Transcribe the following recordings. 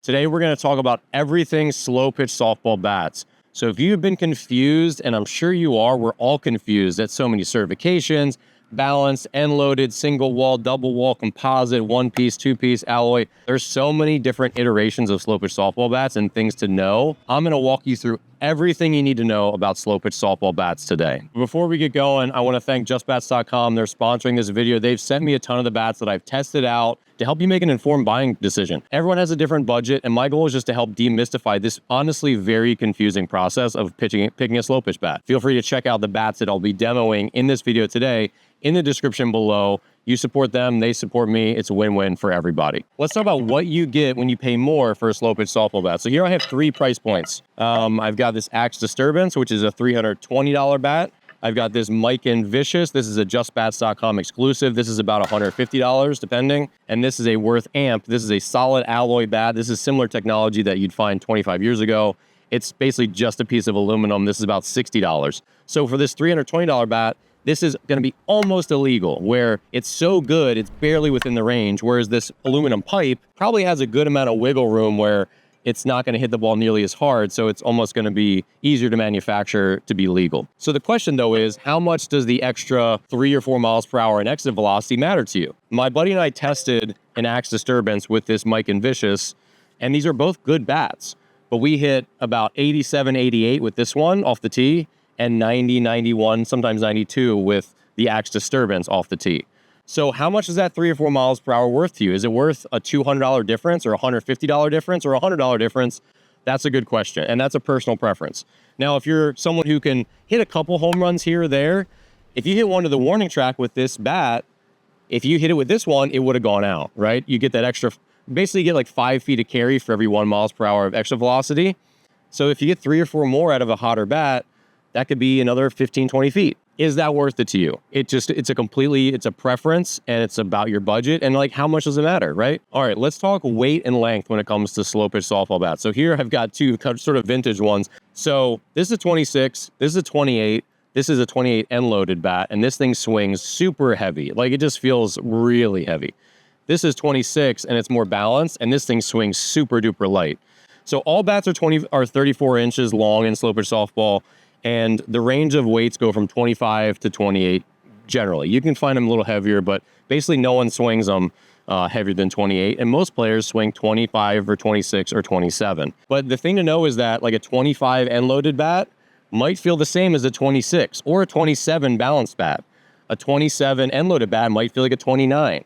Today, we're going to talk about everything slow pitch softball bats. So if you've been confused, and I'm sure you are, we're all confused at so many certifications, balanced, end loaded, single wall, double wall, composite, one piece, two piece, alloy. There's so many different iterations of slow pitch softball bats and things to know. I'm going to walk you through everything you need to know about slow pitch softball bats today. Before we get going, I want to thank justbats.com. They're sponsoring this video. They've sent me a ton of the bats that I've tested out to help you make an informed buying decision. Everyone has a different budget, and my goal is just to help demystify this honestly very confusing process of picking a slow pitch bat. Feel free to check out the bats that I'll be demoing in this video today in the description below. You support them, they support me. It's a win-win for everybody. Let's talk about what you get when you pay more for a slow pitch softball bat. So here I have 3 price points. I've got this Axe Disturbance, which is a $320 bat. I've got this Mikan Vicious. This is a justbats.com exclusive. This is about $150 depending. And this is a Worth Amp. This is a solid alloy bat. This is similar technology that you'd find 25 years ago. It's basically just a piece of aluminum. This is about $60. So for this $320 bat, this is going to be almost illegal, where it's so good, it's barely within the range, whereas this aluminum pipe probably has a good amount of wiggle room where it's not going to hit the ball nearly as hard, so it's almost going to be easier to manufacture to be legal. So the question, though, is how much does the extra 3 or 4 miles per hour in exit velocity matter to you? My buddy and I tested an Axe Disturbance with this Mikan Vicious, and these are both good bats, but we hit about 87, 88 with this one off the tee, and 90, 91, sometimes 92 with the Axe Disturbance off the tee. So how much is that 3 or 4 miles per hour worth to you? Is it worth a $200 difference or a $150 difference or a $100 difference? That's a good question, and that's a personal preference. Now, if you're someone who can hit a couple home runs here or there, if you hit one to the warning track with this bat, if you hit it with this one, it would have gone out, right? You get that extra, basically you get like 5 feet of carry for every 1 miles per hour of extra velocity. So if you get 3 or 4 more out of a hotter bat, that could be another 15, 20 feet. Is that worth it to you? It's a preference, and it's about your budget, and like, how much does it matter, right? All right, let's talk weight and length when it comes to slow pitch softball bats. So here I've got 2 sort of vintage ones. So this is a 26, this is a 28, this is a 28 end loaded bat, and this thing swings super heavy. Like, it just feels really heavy. This is 26, and it's more balanced, and this thing swings super duper light. So all bats are 34 inches long in slow pitch softball, and the range of weights go from 25 to 28 generally. You can find them a little heavier, but basically no one swings them heavier than 28, and most players swing 25 or 26 or 27. But the thing to know is that like a 25 end-loaded bat might feel the same as a 26 or a 27 balanced bat. A 27 end-loaded bat might feel like a 29.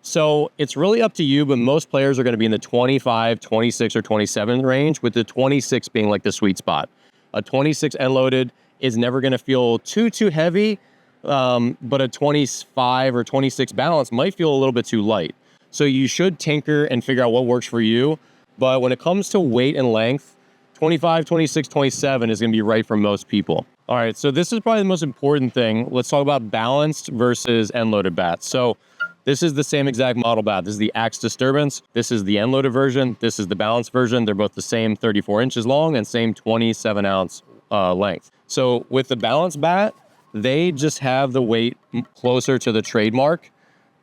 So it's really up to you, but most players are going to be in the 25, 26, or 27 range, with the 26 being like the sweet spot. A 26 end loaded is never going to feel too heavy, but a 25 or 26 balance might feel a little bit too light. So you should tinker and figure out what works for you. But when it comes to weight and length, 25, 26, 27 is going to be right for most people. All right, so this is probably the most important thing. Let's talk about balanced versus end loaded bats. So this is the same exact model bat. This is the Axe Disturbance. This is the end-loaded version. This is the balanced version. They're both the same 34 inches long and same 27-ounce length. So with the balanced bat, they just have the weight closer to the trademark.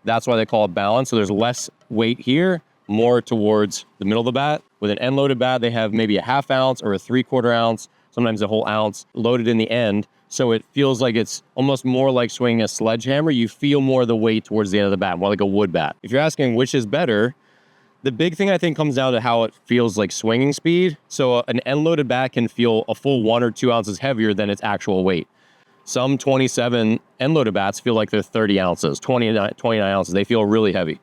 That's why they call it balanced. So there's less weight here, more towards the middle of the bat. With an end-loaded bat, they have maybe a ½ ounce or a 3/4 ounce, sometimes a whole ounce loaded in the end. So it feels like it's almost more like swinging a sledgehammer. You feel more of the weight towards the end of the bat, more like a wood bat. If you're asking which is better, the big thing I think comes down to how it feels like swinging speed. So an end-loaded bat can feel a full 1 or 2 ounces heavier than its actual weight. Some 27 end-loaded bats feel like they're 30 ounces, 29 ounces. They feel really heavy.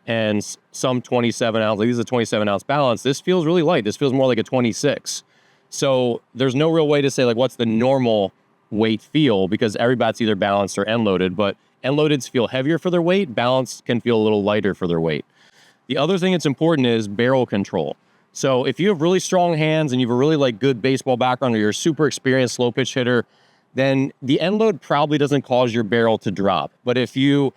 And some 27 ounce, like this is a 27 ounce balance. This feels really light. This feels more like a 26. So there's no real way to say like what's the normal weight feel, because every bat's either balanced or end loaded, but end loadeds feel heavier for their weight. Balanced can feel a little lighter for their weight. The other thing that's important is barrel control. So if you have really strong hands and you have a really like good baseball background, or you're a super experienced slow pitch hitter, then the end load probably doesn't cause your barrel to drop. But if you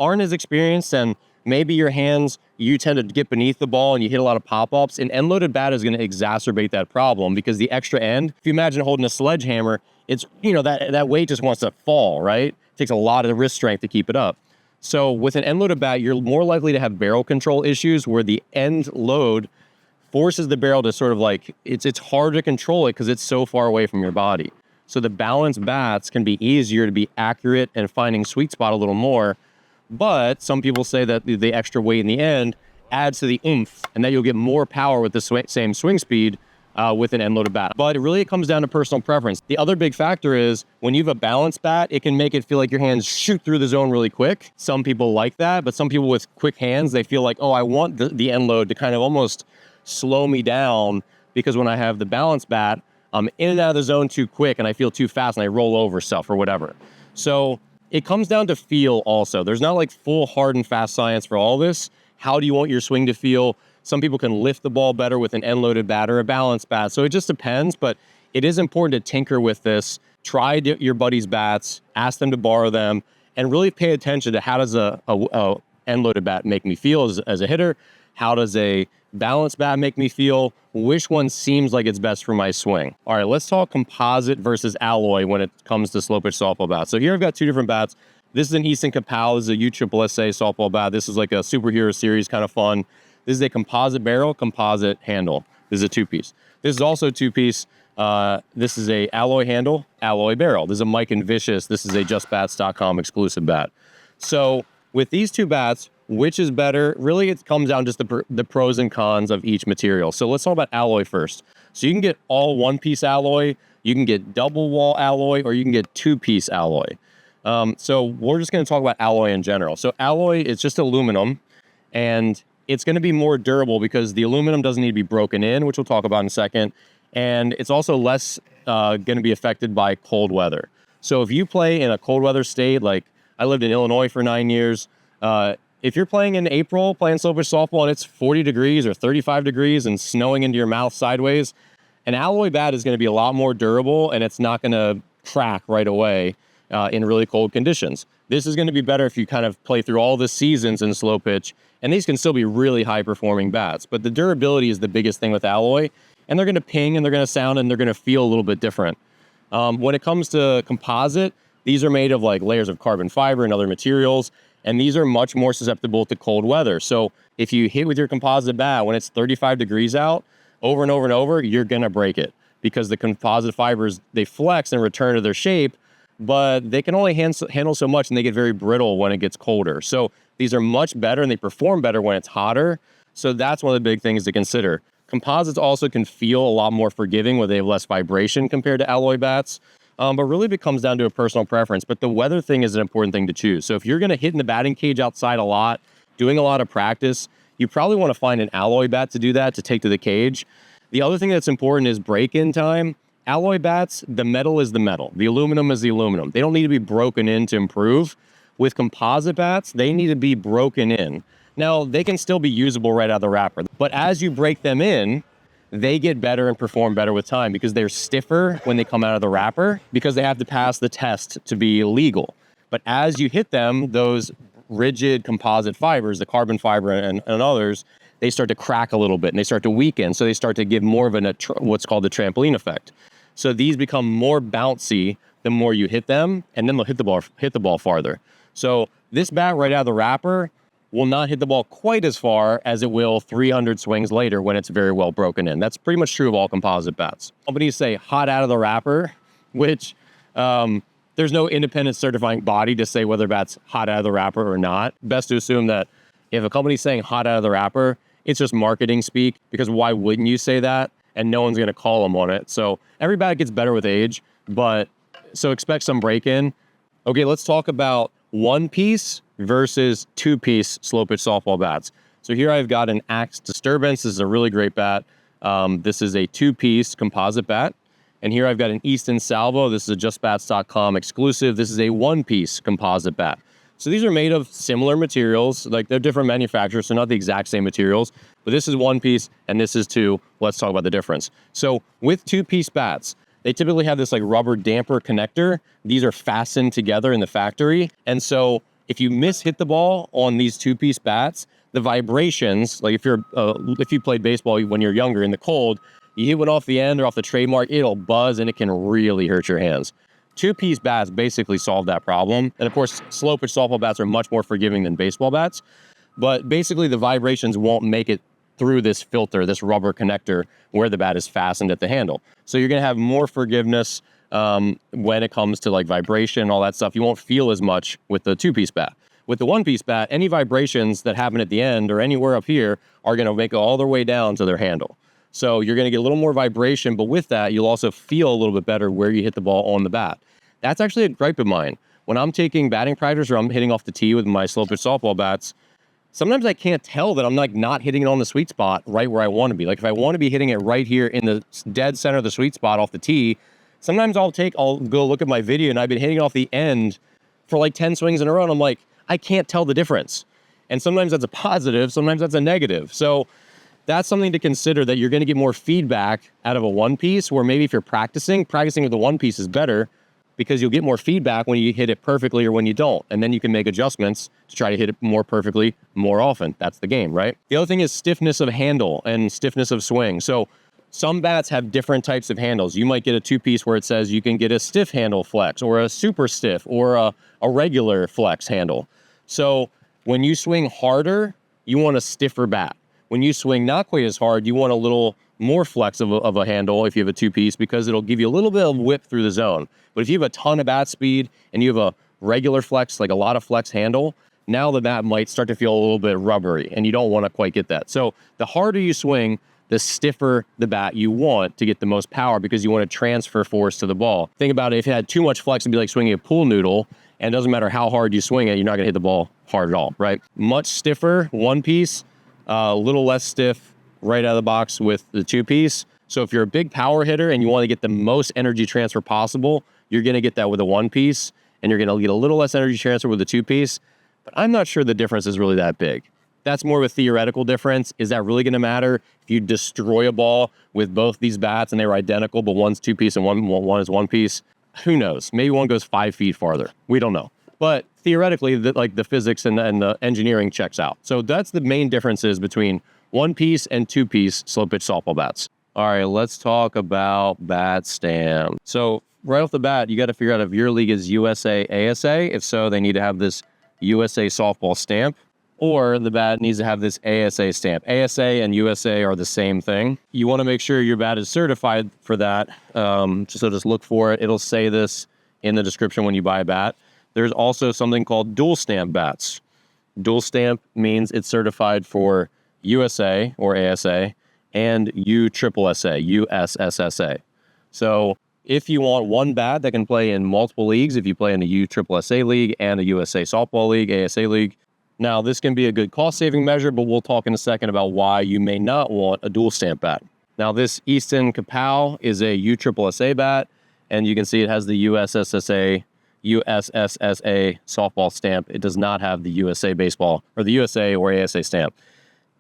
aren't as experienced and maybe your hands, you tend to get beneath the ball and you hit a lot of pop-ups, an end-loaded bat is going to exacerbate that problem, because the extra end, if you imagine holding a sledgehammer, it's, you know, that weight just wants to fall, right? It takes a lot of wrist strength to keep it up. So with an end-loaded bat, you're more likely to have barrel control issues where the end load forces the barrel to sort of like, it's hard to control it because it's so far away from your body. So the balanced bats can be easier to be accurate and finding sweet spot a little more. But some people say that the extra weight in the end adds to the oomph and that you'll get more power with the same swing speed with an end-loaded bat. But it comes down to personal preference. The other big factor is when you have a balanced bat, it can make it feel like your hands shoot through the zone really quick. Some people like that, but some people with quick hands, they feel like, oh, I want the end load to kind of almost slow me down, because when I have the balanced bat, I'm in and out of the zone too quick and I feel too fast and I roll over stuff or whatever. So it comes down to feel also. There's not like full hard and fast science for all this. How do you want your swing to feel? Some people can lift the ball better with an end-loaded bat or a balanced bat. So it just depends, but it is important to tinker with this. Try your buddies' bats, ask them to borrow them, and really pay attention to how does a end-loaded bat make me feel as a hitter? How does a balanced bat make me feel? Which one seems like it's best for my swing? All right, let's talk composite versus alloy when it comes to slow pitch softball bats. So here I've got two different bats. This is an Easton Kapow. This is a USSSA softball bat. This is like a superhero series, kind of fun. This is a composite barrel, composite handle. This is a two-piece. This is also a two-piece. This is a alloy handle, alloy barrel. This is a Mike and Vicious. This is a JustBats.com exclusive bat. So with these two bats, which is better? Really, it comes down just the pros and cons of each material. So let's talk about alloy first. So you can get all one-piece alloy, you can get double wall alloy, or you can get two-piece alloy. So we're just going to talk about alloy in general. So alloy is just aluminum, and it's going to be more durable because the aluminum doesn't need to be broken in, which we'll talk about in a second. And it's also less going to be affected by cold weather. So if you play in a cold weather state, like I lived in Illinois for 9 years, if you're playing in April, playing slow pitch softball, and it's 40 degrees or 35 degrees and snowing into your mouth sideways, an alloy bat is going to be a lot more durable and it's not going to crack right away in really cold conditions. This is going to be better if you kind of play through all the seasons in slow pitch, and these can still be really high performing bats. But the durability is the biggest thing with alloy, and they're going to ping and they're going to sound and they're going to feel a little bit different. When it comes to composite, these are made of like layers of carbon fiber and other materials, and these are much more susceptible to cold weather. So if you hit with your composite bat when it's 35 degrees out, over and over and over, you're going to break it because the composite fibers, they flex and return to their shape, but they can only handle so much and they get very brittle when it gets colder. So these are much better and they perform better when it's hotter. So that's one of the big things to consider. Composites also can feel a lot more forgiving where they have less vibration compared to alloy bats. But really it comes down to a personal preference. But the weather thing is an important thing to choose. So if you're going to hit in the batting cage outside a lot, doing a lot of practice, you probably want to find an alloy bat to do that, to take to the cage. The other thing that's important is break-in time. Alloy bats, the metal is the metal. The aluminum is the aluminum. They don't need to be broken in to improve. With composite bats, they need to be broken in. Now, they can still be usable right out of the wrapper. But as you break them in, they get better and perform better with time because they're stiffer when they come out of the wrapper because they have to pass the test to be legal. But as you hit them, those rigid composite fibers, the carbon fiber and others, they start to crack a little bit and they start to weaken. So they start to give more of what's called the trampoline effect. So these become more bouncy the more you hit them, and then they'll hit the ball farther. So this bat right out of the wrapper will not hit the ball quite as far as it will 300 swings later when it's very well broken in. That's pretty much true of all composite bats. Companies say hot out of the wrapper, which there's no independent certifying body to say whether that's hot out of the wrapper or not. Best to assume that if a company's saying hot out of the wrapper, it's just marketing speak, because why wouldn't you say that? And no one's going to call them on it. So every bat gets better with age, but so expect some break-in. Okay, let's talk about one-piece versus two-piece slow-pitch softball bats. So here I've got an Axe Disturbance. This is a really great bat. This is a two-piece composite bat. And here I've got an Easton Salvo. This is a JustBats.com exclusive. This is a one-piece composite bat. So these are made of similar materials, like they're different manufacturers, so not the exact same materials, but this is one piece and this is two. Let's talk about the difference. So with two-piece bats, they typically have this like rubber damper connector. These are fastened together in the factory. And so if you hit the ball on these two-piece bats, the vibrations, like if you played baseball when you're younger in the cold, you hit one off the end or off the trademark, it'll buzz and it can really hurt your hands. Two-piece bats basically solve that problem. And of course, slow-pitch softball bats are much more forgiving than baseball bats. But basically, the vibrations won't make it through this filter, this rubber connector where the bat is fastened at the handle. So you're going to have more forgiveness when it comes to like vibration, all that stuff. You won't feel as much with the 2-piece bat. With the 1-piece bat, any vibrations that happen at the end or anywhere up here are going to make it all their way down to their handle. So you're going to get a little more vibration, but with that, you'll also feel a little bit better where you hit the ball on the bat. That's actually a gripe of mine. When I'm taking batting practice or I'm hitting off the tee with my slow pitch softball bats, sometimes I can't tell that I'm like not hitting it on the sweet spot right where I want to be. Like if I want to be hitting it right here in the dead center of the sweet spot off the tee, sometimes I'll go look at my video and I've been hitting it off the end for like 10 swings in a row. And I'm like, I can't tell the difference. And sometimes that's a positive, sometimes that's a negative. So that's something to consider, that you're going to get more feedback out of a 1-piece, where maybe if you're practicing with the 1-piece is better because you'll get more feedback when you hit it perfectly or when you don't. And then you can make adjustments to try to hit it more perfectly more often. That's the game, right? The other thing is stiffness of handle and stiffness of swing. So some bats have different types of handles. You might get a 2-piece where it says you can get a stiff handle flex or a super stiff or a regular flex handle. So when you swing harder, you want a stiffer bat. When you swing not quite as hard, you want a little more flex of a handle if you have a 2-piece, because it'll give you a little bit of whip through the zone. But if you have a ton of bat speed and you have a regular flex, like a lot of flex handle, now the bat might start to feel a little bit rubbery, and you don't want to quite get that. So the harder you swing, the stiffer the bat you want to get the most power, because you want to transfer force to the ball. Think about it, if it had too much flex, it'd be like swinging a pool noodle, and it doesn't matter how hard you swing it, you're not going to hit the ball hard at all, right? Much stiffer 1-piece, a little less stiff right out of the box with the 2-piece. So if you're a big power hitter and you want to get the most energy transfer possible, you're going to get that with a 1-piece, and you're going to get a little less energy transfer with the 2-piece. But I'm not sure the difference is really that big. That's more of a theoretical difference. Is that really going to matter if you destroy a ball with both these bats and they were identical, but one's 2-piece and one is 1-piece? Who knows? Maybe one goes 5 feet farther. We don't know. But theoretically, the physics and the engineering checks out. So that's the main differences between 1-piece and 2-piece slow pitch softball bats. All right, let's talk about bat stamp. So right off the bat, you got to figure out if your league is USSSA. If so, they need to have this USA softball stamp, or the bat needs to have this ASA stamp. ASA and USA are the same thing. You want to make sure your bat is certified for that. So just look for it. It'll say this in the description when you buy a bat. There's also something called dual stamp bats. Dual stamp means it's certified for USA or ASA and USSSA. So if you want one bat that can play in multiple leagues, if you play in the USSSA league and the USA softball league, ASA league, now this can be a good cost saving measure, but we'll talk in a second about why you may not want a dual stamp bat. Now this Easton Kapow is a USSSA bat, and you can see it has the USSSA softball stamp. It does not have the USA baseball or the USA or ASA stamp.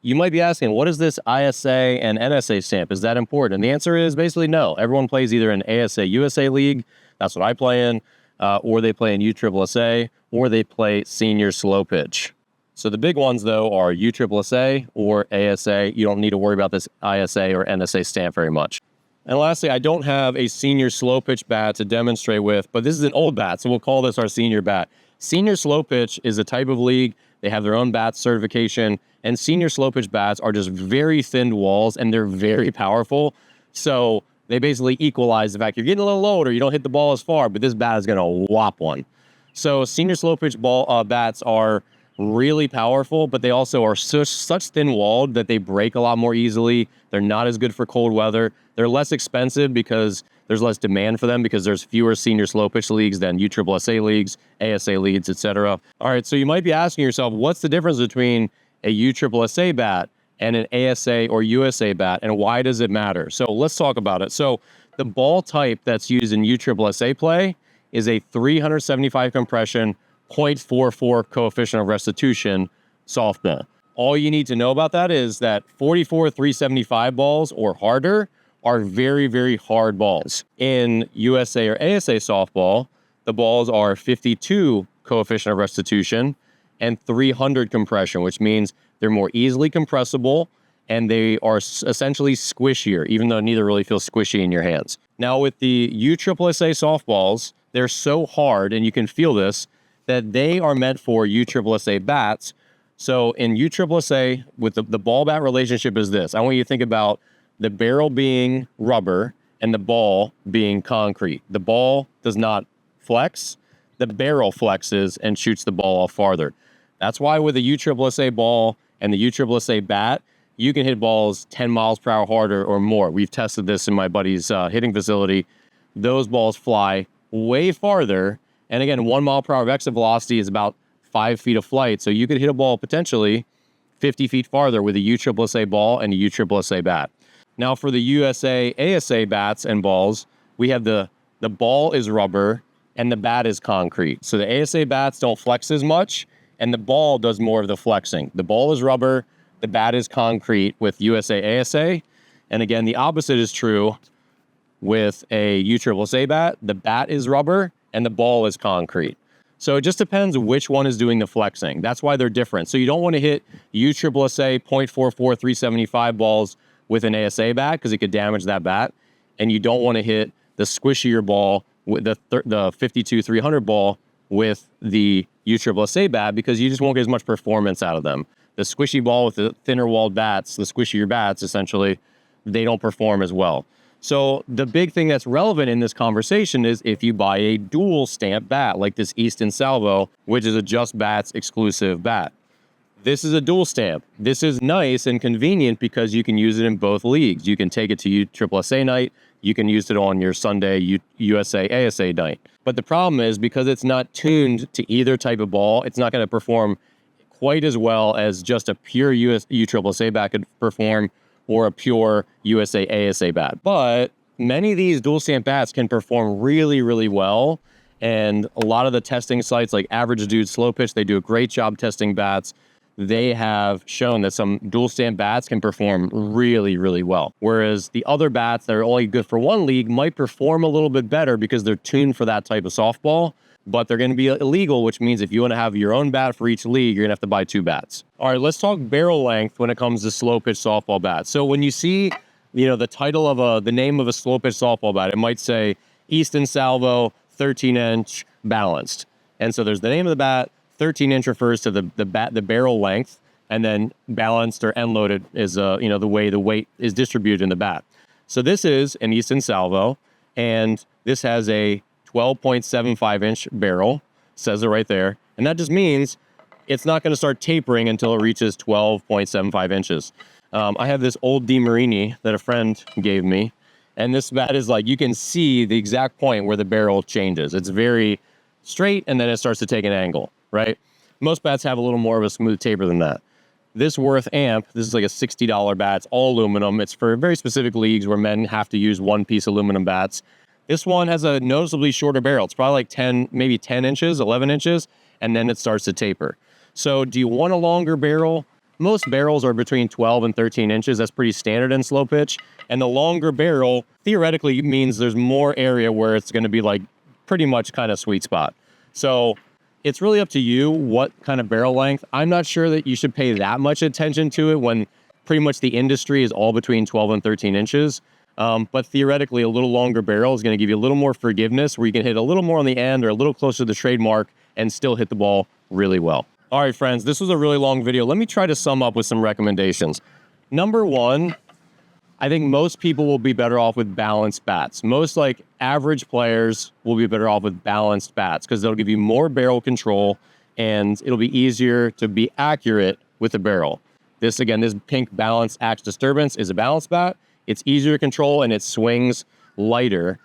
You might be asking, what is this ISA and NSA stamp? Is that important? And the answer is basically no. Everyone plays either in ASA USA league, that's what I play in, or they play in USSSA, or they play senior slow pitch. So the big ones, though, are USSSA or ASA. You don't need to worry about this ISA or NSA stamp very much. And lastly, I don't have a senior slow pitch bat to demonstrate with, but this is an old bat, so we'll call this our senior bat. Senior slow pitch is a type of league. They have their own bat certification, and senior slow pitch bats are just very thin walls, and they're very powerful. So they basically equalize the fact you're getting a little older, you don't hit the ball as far, but this bat is going to whop one. So senior slow pitch bats are really powerful, but they also are such thin-walled that they break a lot more easily. They're not as good for cold weather. They're less expensive because there's less demand for them, because there's fewer senior slow pitch leagues than USSSA leagues, ASA leagues, etc. All right, so you might be asking yourself, what's the difference between a USSSA bat and an ASA or USA bat, and why does it matter? So let's talk about it. So the ball type that's used in USSSA play is a 375 compression, 0.44 coefficient of restitution softball. All you need to know about that is that 44 375 balls or harder are very, very hard balls. In USA or ASA softball, the balls are 52 coefficient of restitution and 300 compression, which means they're more easily compressible and they are essentially squishier, even though neither really feels squishy in your hands. Now with the USSSA softballs, they're so hard, and you can feel this, that they are meant for USSSA bats So in USSSA, with the ball bat relationship is this. I want you to think about the barrel being rubber and the ball being concrete. The ball does not flex. The barrel flexes and shoots the ball off farther. That's why with a USSSA ball and the USSSA bat, you can hit balls 10 miles per hour harder or more. We've tested this in my buddy's hitting facility. Those balls fly way farther. And again, 1 mile per hour of exit velocity is about 5 feet of flight. So you could hit a ball potentially 50 feet farther with a USSSA ball and a USSSA bat. Now for the USSSA bats and balls, we have the ball is rubber and the bat is concrete. So the ASA bats don't flex as much and the ball does more of the flexing. The ball is rubber, the bat is concrete with ASA. And again, the opposite is true with a USSSA bat. The bat is rubber and the ball is concrete. So it just depends which one is doing the flexing. That's why they're different. So you don't want to hit USSSA 0.44 375 balls with an ASA bat because it could damage that bat. And you don't want to hit the squishier ball with the 52 300 ball with the USSSA bat because you just won't get as much performance out of them. The squishy ball with the thinner walled bats, the squishier bats, essentially, they don't perform as well. So the big thing that's relevant in this conversation is if you buy a dual stamp bat like this Easton Salvo, which is a Just Bats exclusive bat. This is a dual stamp. This is nice and convenient because you can use it in both leagues. You can take it to USSSA night. You can use it on your Sunday USASA night. But the problem is because it's not tuned to either type of ball, it's not going to perform quite as well as just a pure USSSA bat could perform or a pure USASA bat. But many of these dual stamp bats can perform really, really well. And a lot of the testing sites like Average Dude Slow Pitch, they do a great job testing bats. They have shown that some dual stamp bats can perform really, really well. Whereas the other bats that are only good for one league might perform a little bit better because they're tuned for that type of softball, but they're going to be illegal, which means if you want to have your own bat for each league, you're going to have to buy 2 bats. All right, let's talk barrel length when it comes to slow pitch softball bats. So when you see, the title of the name of a slow pitch softball bat, it might say Easton Salvo 13-inch balanced. And so there's the name of the bat. 13-inch refers to the barrel length, and then balanced or end loaded is the way the weight is distributed in the bat. So this is an Easton Salvo, and this has a 12.75-inch barrel, says it right there, and that just means it's not going to start tapering until it reaches 12.75 inches. I have this old DeMarini that a friend gave me, and this bat is like, you can see the exact point where the barrel changes. It's very straight, and then it starts to take an angle, right? Most bats have a little more of a smooth taper than that. This Worth amp, this is like a $60 bat. It's all aluminum. It's for very specific leagues where men have to use one-piece aluminum bats. This one has a noticeably shorter barrel. It's probably like maybe 10 inches, 11 inches, and then it starts to taper. So do you want a longer barrel? Most barrels are between 12 and 13 inches. That's pretty standard in slow pitch. And the longer barrel theoretically means there's more area where it's going to be like pretty much kind of sweet spot. So it's really up to you what kind of barrel length. I'm not sure that you should pay that much attention to it when pretty much the industry is all between 12 and 13 inches. But theoretically, a little longer barrel is going to give you a little more forgiveness where you can hit a little more on the end or a little closer to the trademark and still hit the ball really well. All right, friends, this was a really long video. Let me try to sum up with some recommendations. Number one, I think most people will be better off with balanced bats. Most average players will be better off with balanced bats because they'll give you more barrel control and it'll be easier to be accurate with the barrel. This pink balanced axe disturbance is a balanced bat. It's easier to control and it swings lighter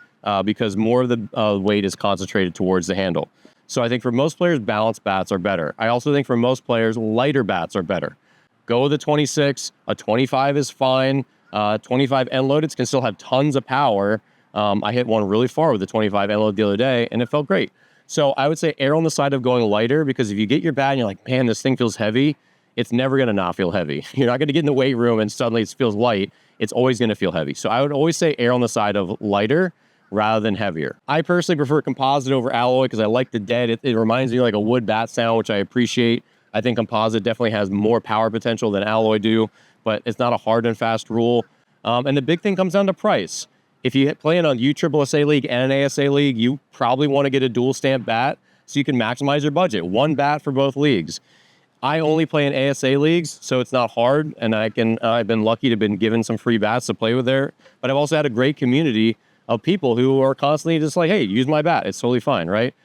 because more of the weight is concentrated towards the handle. So I think for most players, balanced bats are better. I also think for most players, lighter bats are better. Go with a 26. A 25 is fine. 25 end loadeds can still have tons of power. I hit one really far with a 25 end load the other day, and it felt great. So I would say err on the side of going lighter because if you get your bat and you're like, man, this thing feels heavy, it's never going to not feel heavy. You're not going to get in the weight room and suddenly it feels light. It's always going to feel heavy. So I would always say err on the side of lighter rather than heavier. I personally prefer composite over alloy because I like the dead. It reminds me like a wood bat sound, which I appreciate. I think composite definitely has more power potential than alloy do, but it's not a hard and fast rule. And the big thing comes down to price. If you play in a USSSA league and an ASA league, you probably want to get a dual stamp bat so you can maximize your budget. One bat for both leagues. I only play in ASA leagues, so it's not hard, and I've been lucky to have been given some free bats to play with there. But I've also had a great community of people who are constantly just like, hey, use my bat. It's totally fine, right?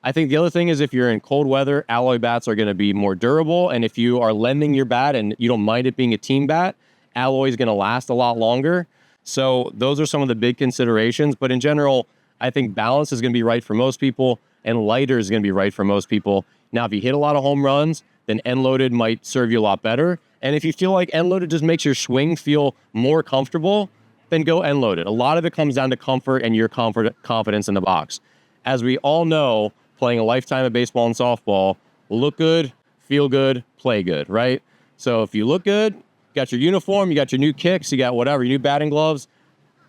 I think the other thing is if you're in cold weather, alloy bats are going to be more durable. And if you are lending your bat and you don't mind it being a team bat, alloy is going to last a lot longer. So those are some of the big considerations. But in general, I think balance is going to be right for most people and lighter is going to be right for most people. Now, if you hit a lot of home runs, then end-loaded might serve you a lot better. And if you feel like end-loaded just makes your swing feel more comfortable, then go end-loaded. A lot of it comes down to comfort and your confidence in the box. As we all know, playing a lifetime of baseball and softball, look good, feel good, play good, right? So if you look good, you got your uniform, you got your new kicks, you got whatever, your new batting gloves,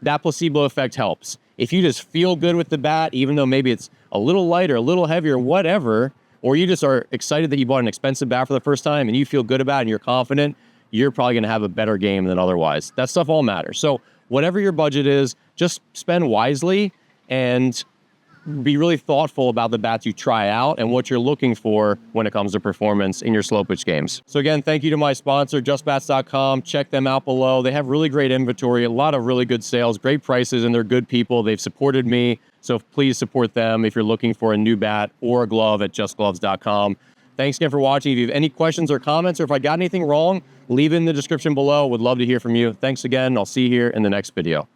that placebo effect helps. If you just feel good with the bat, even though maybe it's a little lighter, a little heavier, whatever, or you just are excited that you bought an expensive bat for the first time and you feel good about it and you're confident, you're probably going to have a better game than otherwise. That stuff all matters. So whatever your budget is, just spend wisely and be really thoughtful about the bats you try out and what you're looking for when it comes to performance in your slow pitch games. So again, thank you to my sponsor, justbats.com. Check them out below. They have really great inventory, a lot of really good sales, great prices, and they're good people. They've supported me. So please support them if you're looking for a new bat or a glove at justgloves.com. Thanks again for watching. If you have any questions or comments, or if I got anything wrong, leave it in the description below. Would love to hear from you. Thanks again. I'll see you here in the next video.